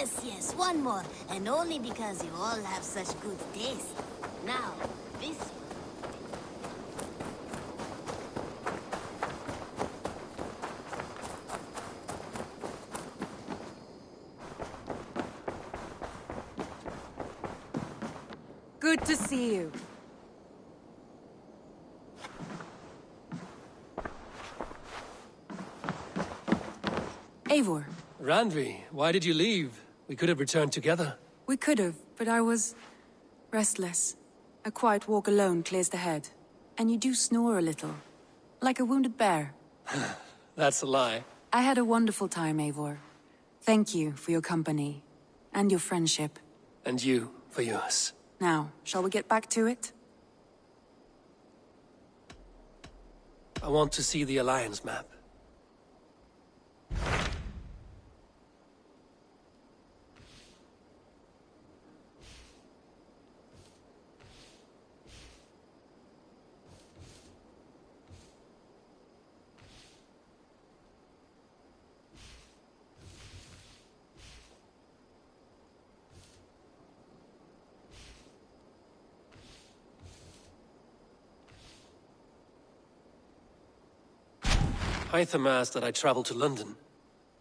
Yes, one more. And only because you all have such good taste. Now, this... Good to see you. Eivor. Randvi, why did you leave? We could have returned together. We could have, but I was... restless. A quiet walk alone clears the head. And you do snore a little. Like a wounded bear. That's a lie. I had a wonderful time, Eivor. Thank you for your company. And your friendship. And you for yours. Now, shall we get back to it? I want to see the Alliance map. Hytham asked that I travel to London.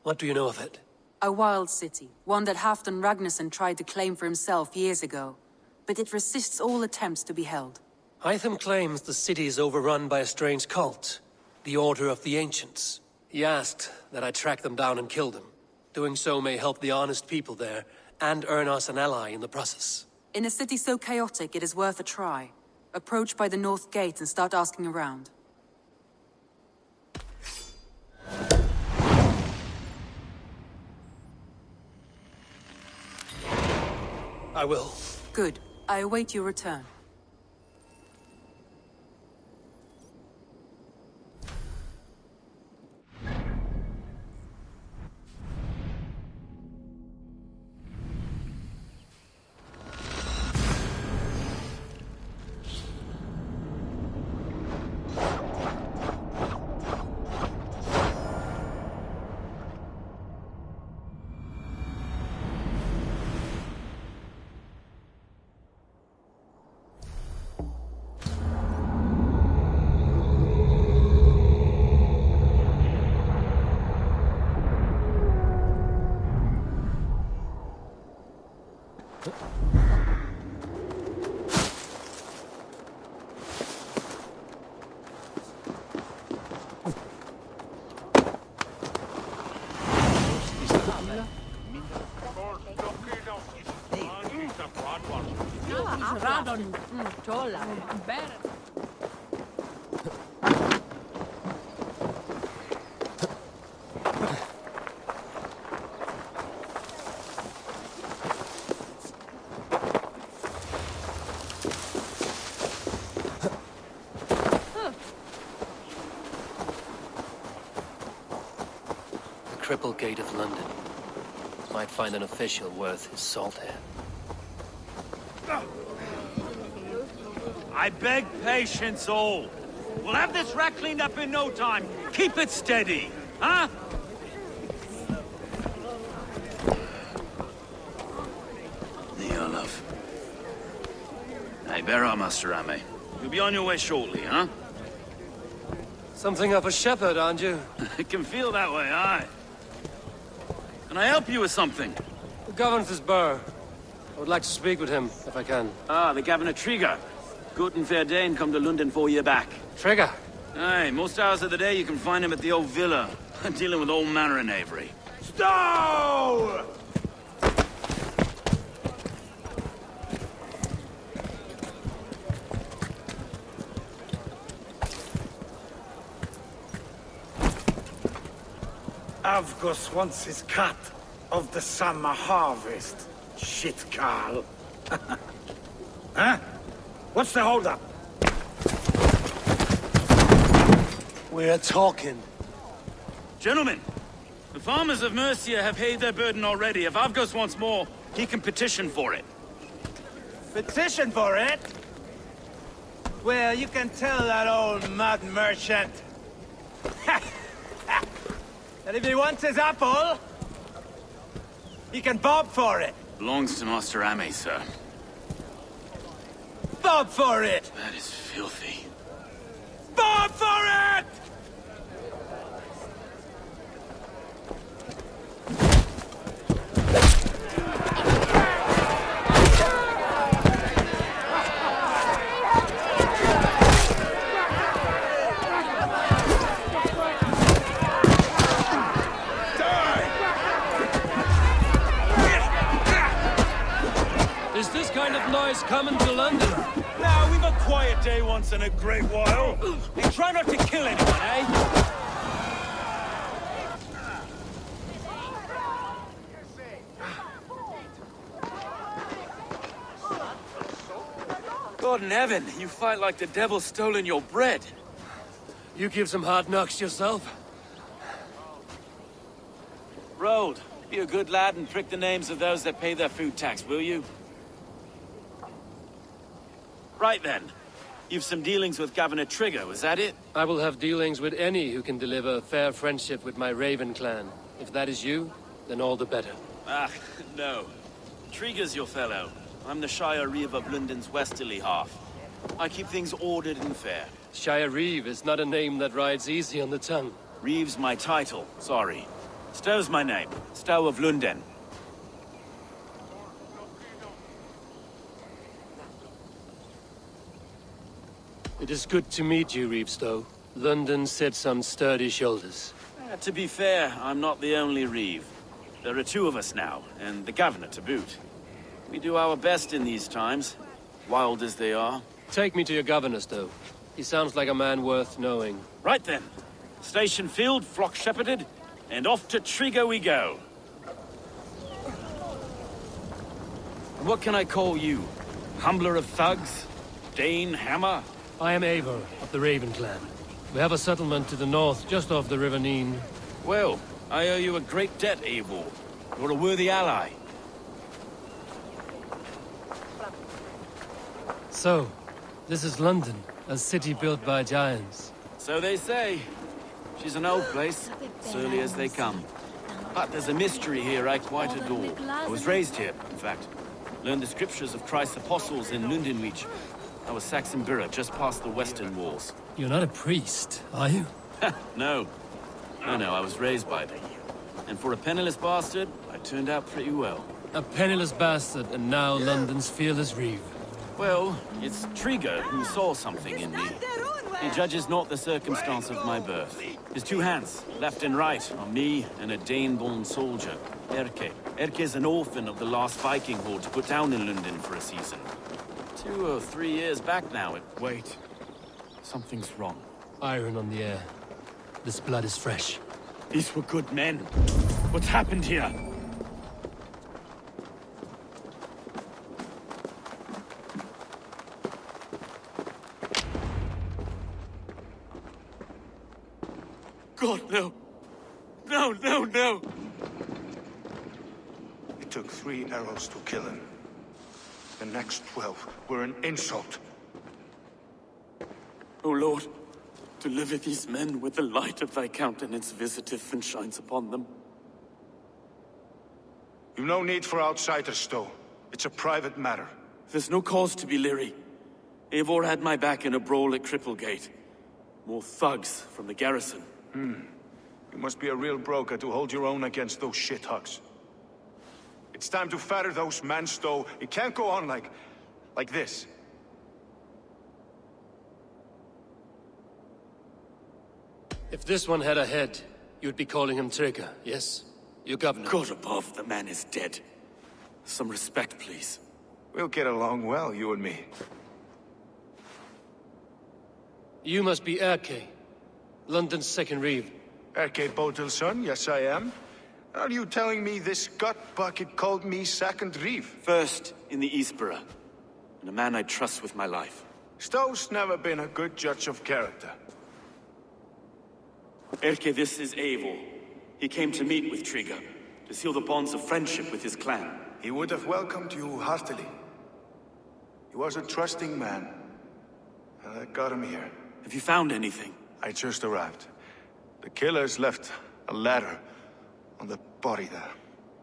What do you know of it? A wild city, one that Halfdan Ragnarsson tried to claim for himself years ago. But it resists all attempts to be held. Hytham claims the city is overrun by a strange cult, the Order of the Ancients. He asked that I track them down and kill them. Doing so may help the honest people there, and earn us an ally in the process. In a city so chaotic, it is worth a try. Approach by the North Gate and start asking around. I will. Good. I await your return. Triple Gate of London. Might find an official worth his salt here. I beg patience, all. We'll have this wreck cleaned up in no time. Keep it steady, huh? Neolov. Hey, bear up, Master Ame. You'll be on your way shortly, huh? Something of a shepherd, aren't you? It can feel that way, aye. Can I help you with something? The Governor's Burr. I would like to speak with him, if I can. Ah, the Governor Trigger. Good and fair Dane come to London for you back. Trigger? Aye, most hours of the day you can find him at the old villa, dealing with all manner of knavery. Stow! Avgos wants his cut of the summer harvest. Shit, Carl. Huh? What's the holdup? We're talking. Gentlemen, the farmers of Mercia have paid their burden already. If Avgos wants more, he can petition for it. Petition for it? Well, you can tell that old mud merchant. that if he wants his apple, You can bob for it! Belongs to Master Ame, sir. Bob for it! That is filthy. Bob for it! Is this kind of noise coming to London? Now we've a quiet day once in a great while. And try not to kill anyone, eh? God in heaven, you fight like the devil's stolen your bread. You give some hard knocks yourself? Road, be a good lad and prick the names of those that pay their food tax, will you? Right then. You've some dealings with Governor Trigger, was that it? I will have dealings with any who can deliver a fair friendship with my Raven clan. If that is you, then all the better. Ah, no. Trigger's your fellow. I'm the Shire Reeve of London's westerly half. I keep things ordered and fair. Shire Reeve is not a name that rides easy on the tongue. Reeve's my title, sorry. Stow's my name. Stow of London. It is good to meet you, Reevestow. London sits on sturdy shoulders. To be fair, I'm not the only Reeve. There are two of us now, and the governor to boot. We do our best in these times, wild as they are. Take me to your governor, Stow. He sounds like a man worth knowing. Right then. Station filled, flock shepherded, and off to Trigger we go. What can I call you? Humbler of thugs? Dane Hammer? I am Eivor of the Raven clan. We have a settlement to the north, just off the River Neen. Well, I owe you a great debt, Eivor. You're a worthy ally. So, this is London, a city built by giants. So they say. She's an old place, surly as they come. But there's a mystery here I quite adore. I was raised here, in fact. Learned the scriptures of Christ's apostles in Lundenreach. I was Saxon Borough, just past the western walls. You're not a priest, are you? No. No, I was raised by them. And for a penniless bastard, I turned out pretty well. A penniless bastard, and now London's fearless Reeve. Well, it's Trigger who saw something in me. He judges not the circumstance of my birth. His two hands, left and right, on me and a Dane-born soldier, Erke. Erke's an orphan of the last Viking horde put down in London for a season. 2 or 3 years back now. Wait. Something's wrong. Iron on the air. This blood is fresh. These were good men. What's happened here? God, no. No. It took 3 arrows to kill him. The next 12 were an insult. O Lord, deliver these men with the light of thy countenance visiteth and shines upon them. You've no need for outsiders, Stow. It's a private matter. There's no cause to be leery. Eivor had my back in a brawl at Cripplegate. More thugs from the garrison. You must be a real broker to hold your own against those shithugs. It's time to fetter those men, Stow. It can't go on like this. If this one had a head, you'd be calling him Trigger, yes? Your governor. God above, the man is dead. Some respect, please. We'll get along well, you and me. You must be Erke, London's second Reeve. Erke Botel's son, yes I am. Are you telling me this gut bucket called me second Reeve? First in the Eastborough, and a man I trust with my life. Stow's never been a good judge of character. Erke, this is Eivor. He came to meet with Trigger, to seal the bonds of friendship with his clan. He would have welcomed you heartily. He was a trusting man. And I got him here. Have you found anything? I just arrived. The killers left a ladder on the body there.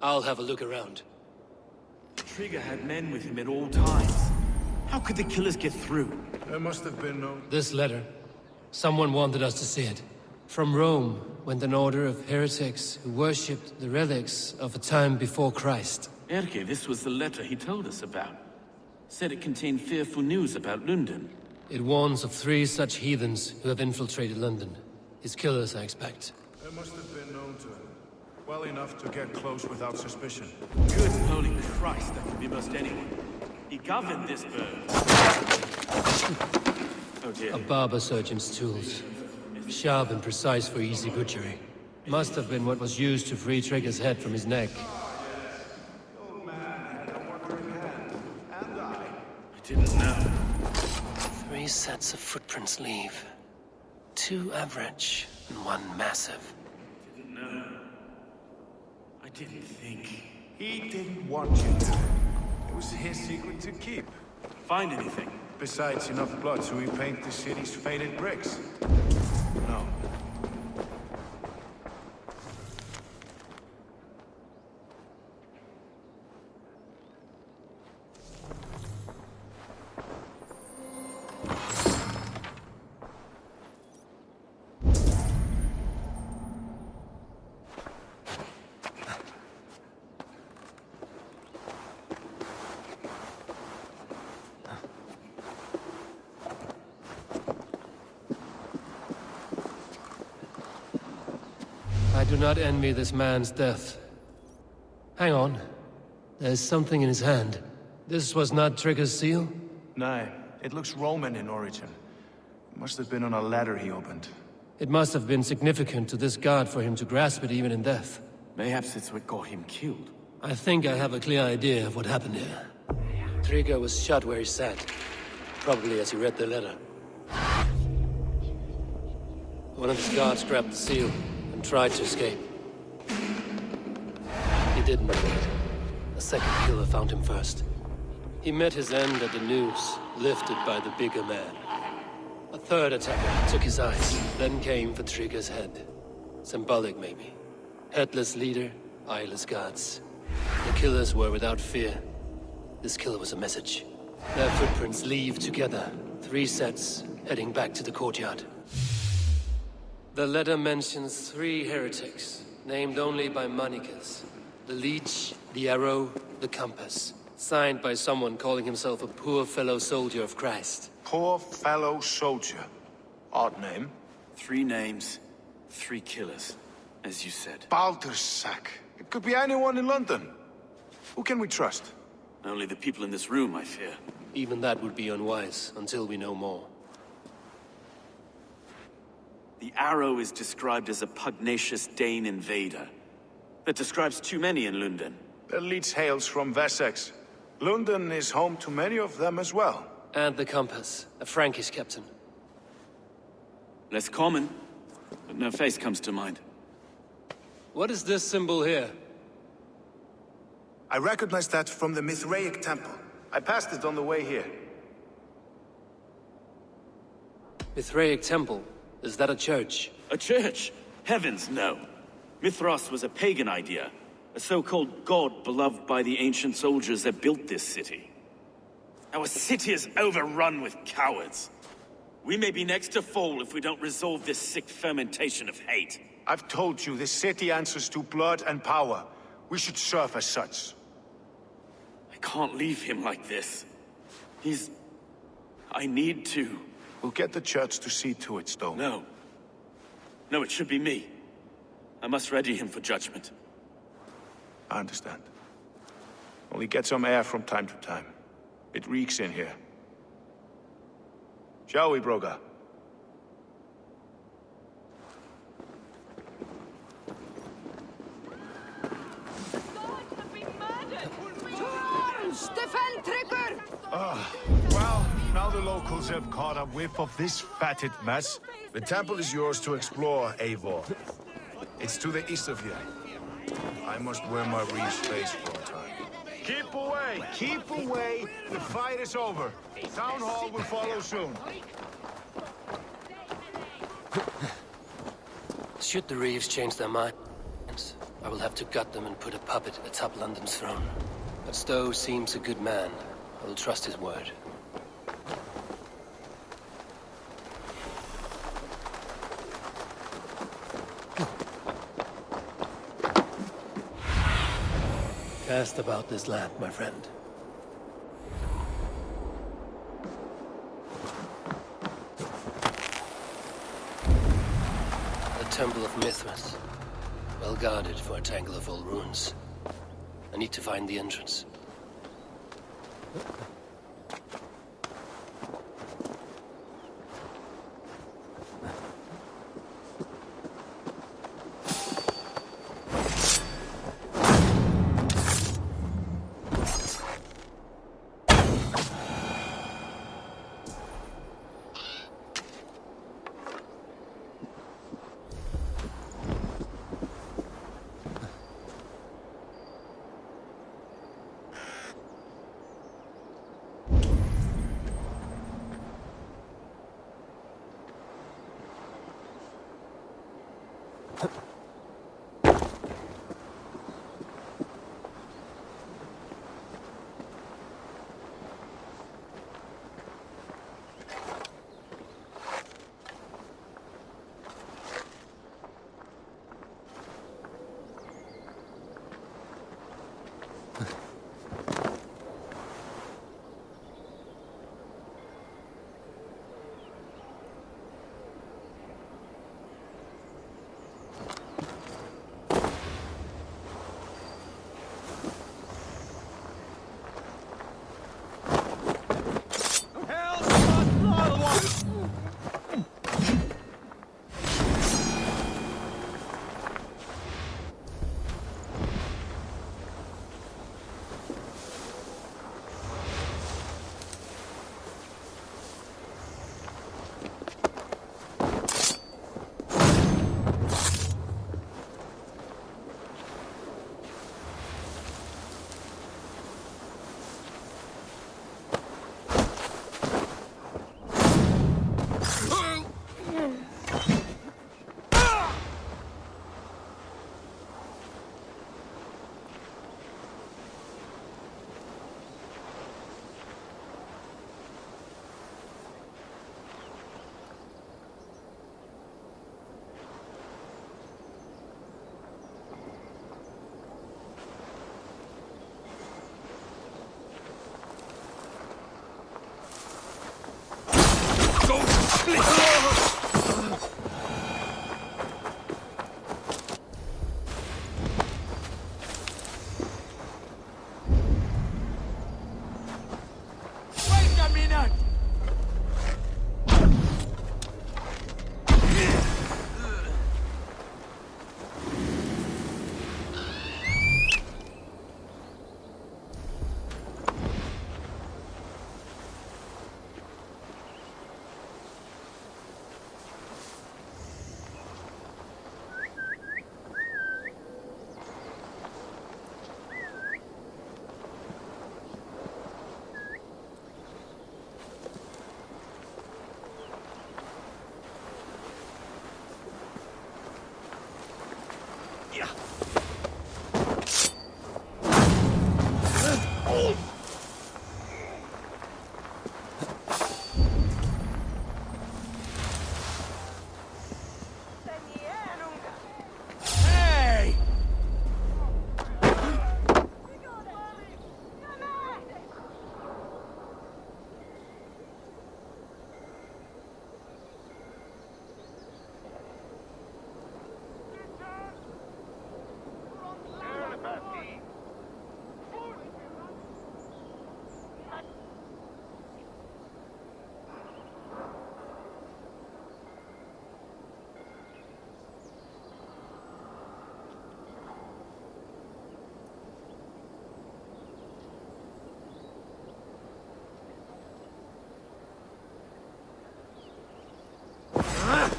I'll have a look around. Trigger had men with him at all times. How could the killers get through? There must have been no... This letter. Someone wanted us to see it. From Rome went an order of heretics who worshipped the relics of a time before Christ. Erke, this was the letter he told us about. Said it contained fearful news about London. It warns of 3 such heathens who have infiltrated London. His killers, I expect. There must have been known to him. Well enough to get close without suspicion. Good holy Christ, that could be most anyone. He governed this bird. Oh dear. A barber surgeon's tools. Sharp and precise for easy butchery. Must have been what was used to free Trigger's head from his neck. I didn't know. 3 sets of footprints leave. 2 average and 1 massive. Didn't know. I didn't think. He didn't want you to. It was his secret to keep. Find anything? Besides enough blood to repaint the city's faded bricks. No. I do not envy this man's death. Hang on. There's something in his hand. This was not Trigger's seal? No, it looks Roman in origin. It must have been on a ladder he opened. It must have been significant to this god for him to grasp it even in death. Mayhaps it's what got him killed. I think I have a clear idea of what happened here. Trigger was shot where he sat. Probably as he read the letter. One of his guards grabbed the seal and tried to escape. He didn't make it. A second killer found him first. He met his end at the noose, lifted by the bigger man. A third attacker took his eyes, then came for Trigger's head. Symbolic, maybe. Headless leader, eyeless guards. The killers were without fear. This killer was a message. Their footprints leave together. 3 sets, heading back to the courtyard. The letter mentions 3 heretics, named only by monikers. The Leech, the Arrow, the Compass. Signed by someone calling himself a poor fellow soldier of Christ. Poor fellow soldier. Odd name. 3 names, 3 killers, as you said. Baldersack. It could be anyone in London. Who can we trust? Only the people in this room, I fear. Even that would be unwise, until we know more. The Arrow is described as a pugnacious Dane invader. That describes too many in London. The Leech hails from Wessex. London is home to many of them as well. And the Compass, a Frankish captain. Less common, but no face comes to mind. What is this symbol here? I recognize that from the Mithraic temple. I passed it on the way here. Mithraic temple? Is that a church? A church? Heavens, no. Mithras was a pagan idea. A so-called god beloved by the ancient soldiers that built this city. Our city is overrun with cowards. We may be next to fall if we don't resolve this sick fermentation of hate. I've told you, this city answers to blood and power. We should serve as such. I can't leave him like this. I need to. We'll get the church to see to it, Stone. No. No, it should be me. I must ready him for judgment. I understand. Only get some air from time to time. It reeks in here. Shall we, Broga? Well, now the locals have caught a whiff of this fatted mess. The temple is yours to explore, Eivor. It's to the east of here. I must wear my Reeve's face for a time. Keep away! Keep away! The fight is over. Town Hall will follow soon. Should the Reeves change their minds, I will have to gut them and put a puppet atop London's throne. But Stowe seems a good man. I will trust his word. Cast about this land, my friend. The Temple of Mithras. Well guarded for a tangle of old ruins. I need to find the entrance.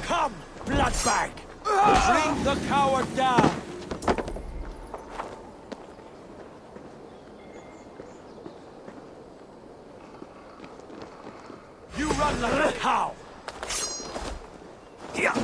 Come, bloodbag! Bring the coward down! You run like a cow! Yeah.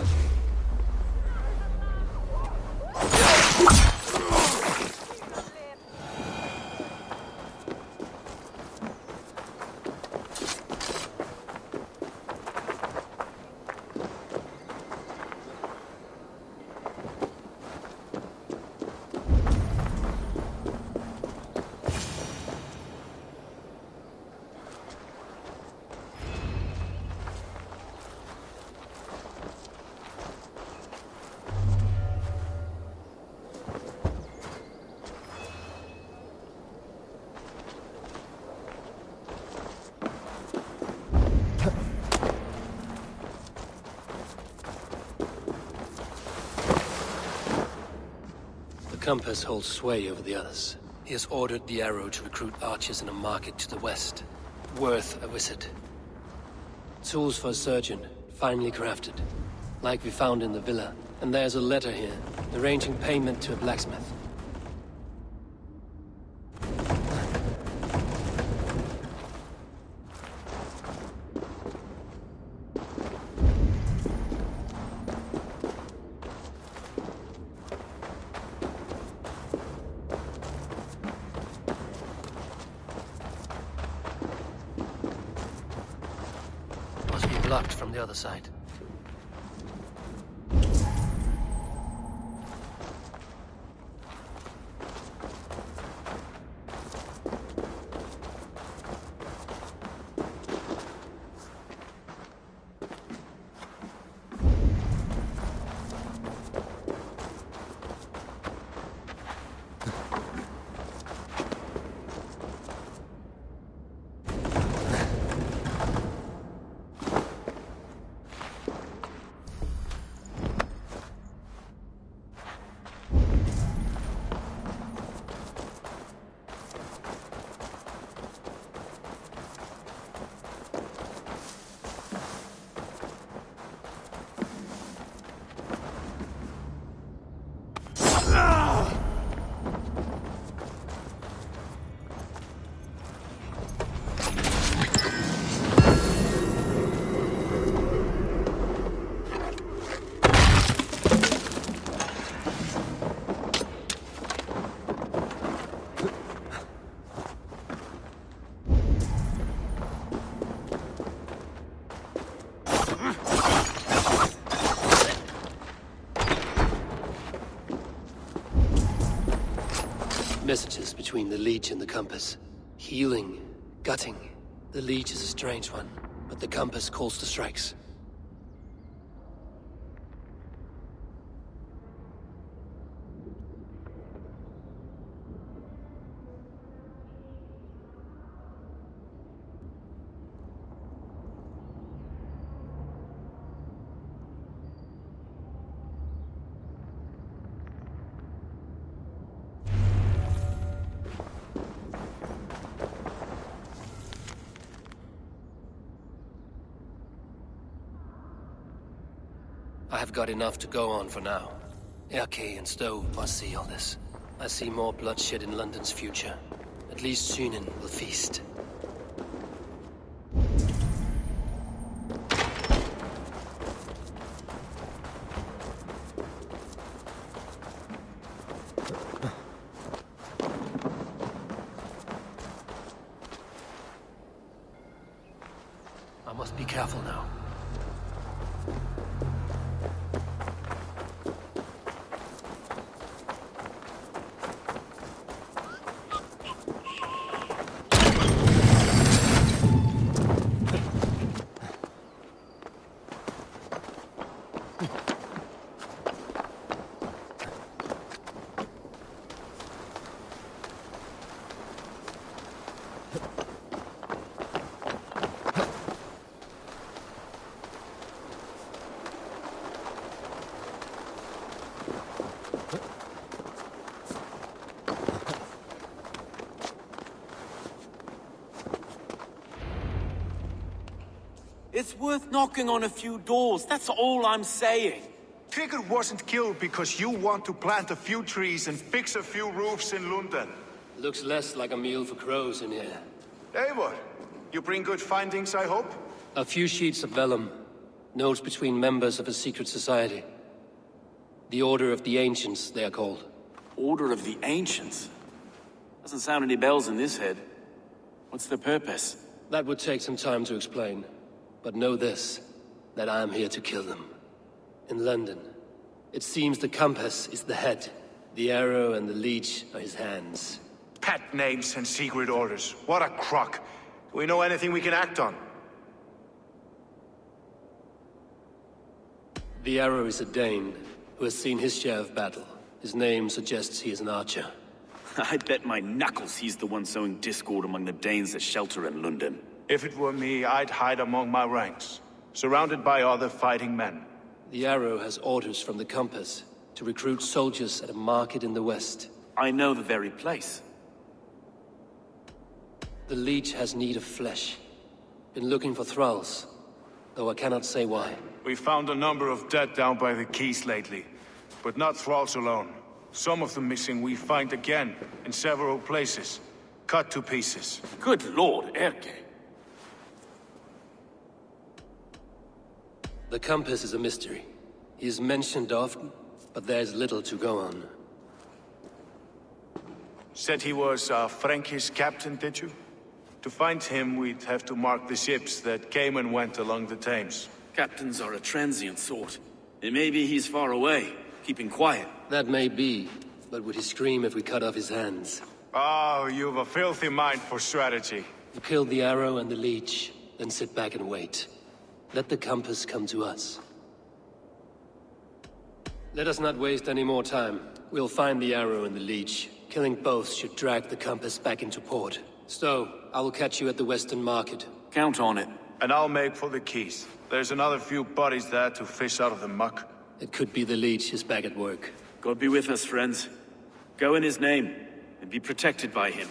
compass holds sway over the others. He has ordered the arrow to recruit archers in a market to the west. Worth a visit. Tools for a surgeon, finely crafted. Like we found in the villa. And there's a letter here, arranging payment to a blacksmith. Must be blocked from the other side. Messages between the Leech and the Compass. Healing, gutting. The Leech is a strange one, but the Compass calls the strikes. I have got enough to go on for now. Erke and Stowe must see all this. I see more bloodshed in London's future. At least Synen will feast. I must be careful now. It's worth knocking on a few doors, that's all I'm saying. Trigger wasn't killed because you want to plant a few trees and fix a few roofs in London. Looks less like a meal for crows in here. Eivor, you bring good findings, I hope? A few sheets of vellum. Notes between members of a secret society. The Order of the Ancients, they are called. Order of the Ancients? Doesn't sound any bells in this head. What's their purpose? That would take some time to explain. But know this, that I am here to kill them. In London, it seems the Compass is the head. The arrow and the leech are his hands. Pet names and secret orders. What a crock. Do we know anything we can act on? The arrow is a Dane, who has seen his share of battle. His name suggests he is an archer. I bet my knuckles he's the one sowing discord among the Danes that shelter in London. If it were me, I'd hide among my ranks, surrounded by other fighting men. The arrow has orders from the Compass. to recruit soldiers at a market in the west. I know the very place. The Leech has need of flesh. Been looking for thralls, though I cannot say why. We found a number of dead down by the quays lately, but not thralls alone. Some of the missing we find again, in several places, cut to pieces. Good lord, Erke. The compass is a mystery. He is mentioned often, but there's little to go on. Said he was a Frankish captain, did you? To find him, we'd have to mark the ships that came and went along the Thames. Captains are a transient sort. It may be he's far away, keeping quiet. That may be, but would he scream if we cut off his hands? Oh, you've a filthy mind for strategy. You kill the arrow and the leech, then sit back and wait. Let the compass come to us. Let us not waste any more time. We'll find the arrow and the leech. Killing both should drag the compass back into port. So, I will catch you at the Western Market. Count on it. And I'll make for the quays. There's another few bodies there to fish out of the muck. It could be the leech is back at work. God be with us, friends. Go in his name, and be protected by him.